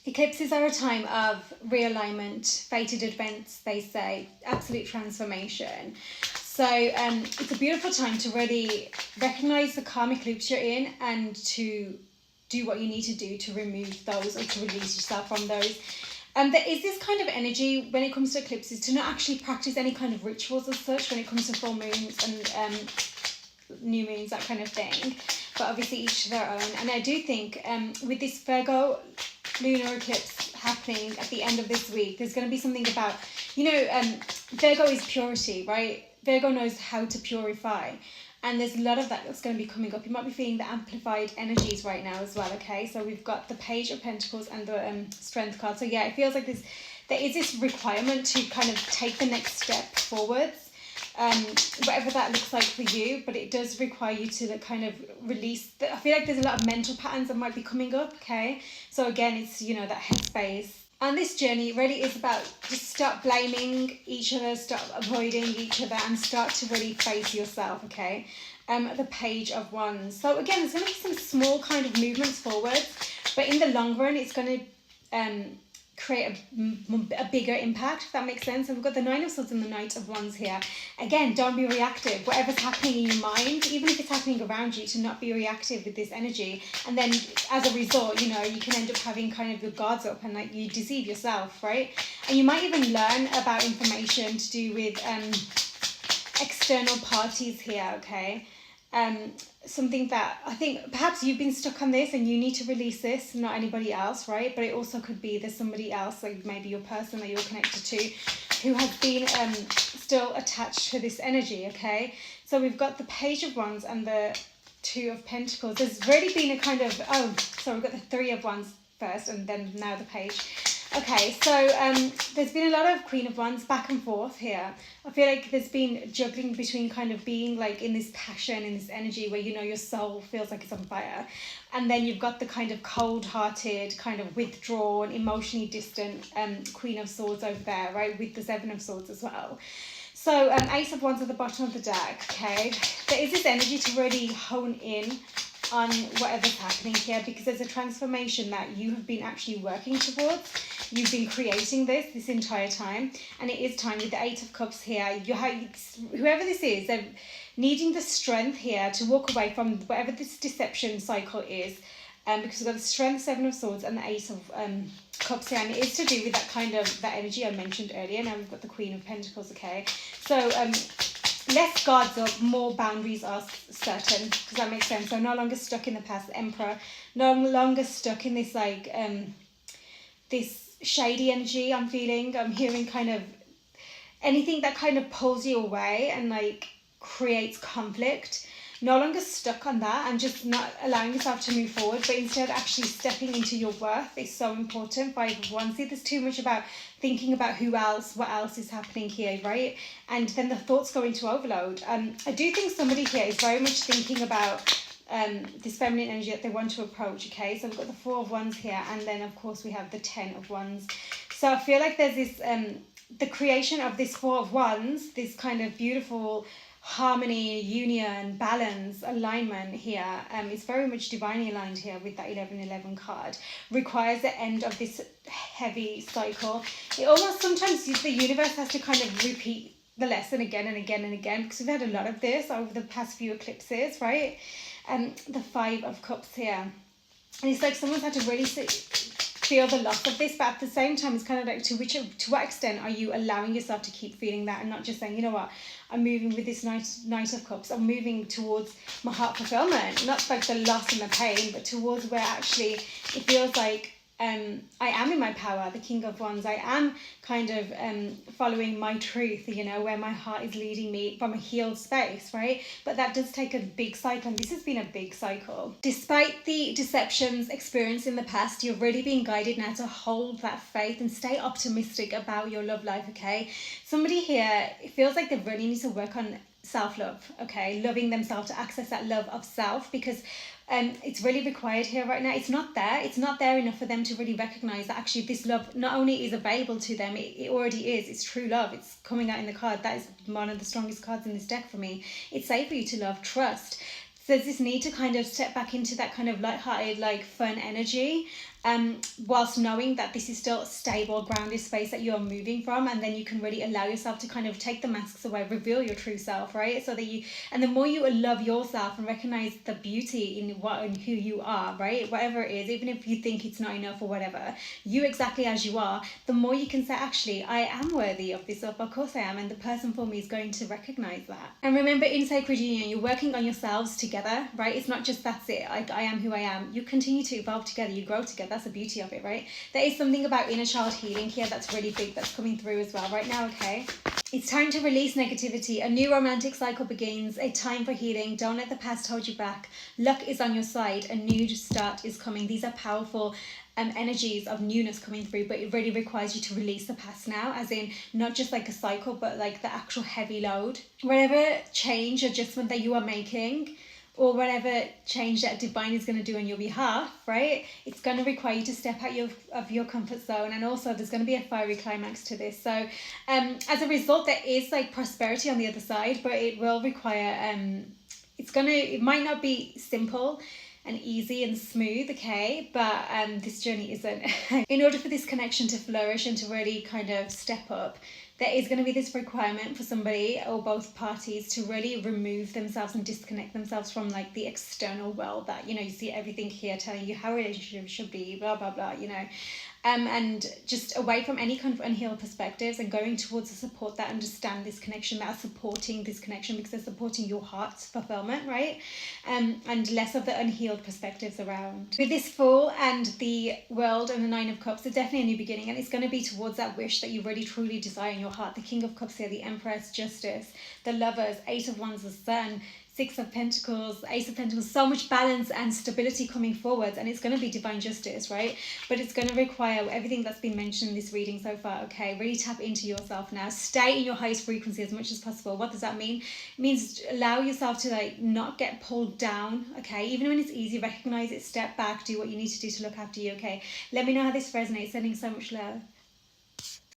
Eclipses are a time of realignment, fated events, they say, absolute transformation. So it's a beautiful time to really recognize the karmic loops you're in and to do what you need to do to remove those or to release yourself from those. There is this kind of energy when it comes to eclipses to not actually practice any kind of rituals as such when it comes to full moons and new moons, that kind of thing. But obviously each to their own. And I do think with this Virgo lunar eclipse happening at the end of this week, there's going to be something about, Virgo is purity, right? Virgo knows how to purify. And there's a lot of that that's going to be coming up. You might be feeling the amplified energies right now as well, okay? So we've got the Page of Pentacles and the Strength card. So yeah, it feels like there is this requirement to kind of take the next step forwards, whatever that looks like for you. But it does require you to kind of release. I feel like there's a lot of mental patterns that might be coming up, okay? So again, it's, that headspace. And this journey really is about just stop blaming each other, stop avoiding each other, and start to really face yourself, okay? The Page of Wands. So again, there's going to be some small kind of movements forward, but in the long run, it's going to create a bigger impact, if that makes sense. And we've got the Nine of Swords and the Knight of Wands here. Again, don't be reactive. Whatever's happening in your mind, even if it's happening around you, to not be reactive with this energy. And then as a result, you can end up having kind of your guards up and like you deceive yourself, right? And you might even learn about information to do with external parties here, okay? Something that I think perhaps you've been stuck on this and you need to release this, not anybody else, right? But it also could be there's somebody else, like maybe your person that you're connected to, who has been still attached to this energy, okay? So we've got the Page of Wands and the Two of Pentacles. There's really been a kind of, we've got the Three of Wands first and then now the Page. Okay, so there's been a lot of Queen of Wands back and forth here. I feel like there's been juggling between kind of being like in this passion, in this energy where your soul feels like it's on fire. And then you've got the kind of cold-hearted, kind of withdrawn, emotionally distant Queen of Swords over there, right? With the Seven of Swords as well. So Ace of Wands at the bottom of the deck, okay? There is this energy to really hone in on whatever's happening here, because there's a transformation that you have been actually working towards. You've been creating this entire time, and it is time with the Eight of Cups here. Whoever this is, they're needing the strength here to walk away from whatever this deception cycle is, because we've got the Strength, Seven of Swords, and the Ace of Cups here, and it is to do with that energy I mentioned earlier. Now we've got the Queen of Pentacles, okay? So less guards up, more boundaries are certain. Does that make sense? So no longer stuck in the past. Emperor, no longer stuck in this this shady energy I'm feeling. I'm hearing kind of anything that kind of pulls you away and like creates conflict. No longer stuck on that and just not allowing yourself to move forward, but instead actually stepping into your worth is so important. Five of Wands. See, there's too much about thinking about what else is happening here, right? And then the thoughts go into overload. I do think somebody here is very much thinking about this feminine energy that they want to approach, okay? So we've got the Four of Wands here, and then of course we have the Ten of Wands. So I feel like there's this, the creation of this Four of Wands, this kind of beautiful harmony, union, balance, alignment here, is very much divinely aligned here with that 1111 card. Requires the end of this heavy cycle. It almost sometimes the universe has to kind of repeat the lesson again and again and again, because we've had a lot of this over the past few eclipses, right? The Five of Cups here. And it's like someone's had to really feel the loss of this, but at the same time it's kind of like to what extent are you allowing yourself to keep feeling that and not just saying, you know what, I'm moving with this Knight of Cups, I'm moving towards my heart fulfillment, not like the loss and the pain, but towards where actually it feels like I am in my power, the King of Wands. I am kind of following my truth, where my heart is leading me from a healed space, right? But that does take a big cycle, and this has been a big cycle. Despite the deceptions experienced in the past, you're really being guided now to hold that faith and stay optimistic about your love life, okay? Somebody here, it feels like they really need to work on self-love, okay? Loving themselves, to access that love of self, because it's really required here right now. It's not there enough for them to really recognize that actually this love not only is available to them, it already is. It's true love. It's coming out in the card. That is one of the strongest cards in this deck for me. It's safe for you to love, trust. So there's this need to kind of step back into that kind of lighthearted, like fun energy, whilst knowing that this is still a stable, grounded space that you are moving from. And then you can really allow yourself to kind of take the masks away, reveal your true self, right? So that and the more you love yourself and recognize the beauty in what and who you are, right? Whatever it is, even if you think it's not enough or whatever, you exactly as you are, the more you can say, actually, I am worthy of this, of course I am, and the person for me is going to recognize that. And remember, in sacred union, you're working on yourselves together, right? It's not just that's it, I am who I am. You continue to evolve together, you grow together. That's the beauty of it, right? There is something about inner child healing here that's really big, that's coming through as well right now. Okay, it's time to release negativity. A new romantic cycle begins, a time for healing. Don't let the past hold you back. Luck is on your side. A new start is coming. These are powerful energies of newness coming through, but it really requires you to release the past now, as in not just like a cycle, but like the actual heavy load. Whatever change, adjustment that you are making, or whatever change that divine is going to do on your behalf, right? It's going to require you to step out of your comfort zone. And also there's going to be a fiery climax to this. So as a result, there is like prosperity on the other side, but it will require, it might not be simple and easy and smooth, okay, but this journey isn't. In order for this connection to flourish and to really kind of step up, there is going to be this requirement for somebody or both parties to really remove themselves and disconnect themselves from like the external world that, you see everything here telling you how a relationship should be, blah, blah, blah, and just away from any kind of unhealed perspectives and going towards the support that understand this connection, that are supporting this connection because they're supporting your heart's fulfillment, right? And less of the unhealed perspectives around. With this Fool and the World and the Nine of Cups, it's definitely a new beginning, and it's going to be towards that wish that you really truly desire in your heart. The King of Cups here, the Empress, Justice, the Lovers, Eight of Wands, the Sun, Six of Pentacles, Ace of Pentacles, so much balance and stability coming forward, and it's going to be divine justice, right? But it's going to require everything that's been mentioned in this reading so far, okay? Really tap into yourself now. Stay in your highest frequency as much as possible. What does that mean? It means allow yourself to like not get pulled down, okay? Even when it's easy, recognize it, step back, do what you need to do to look after you, okay? Let me know how this resonates. Sending so much love.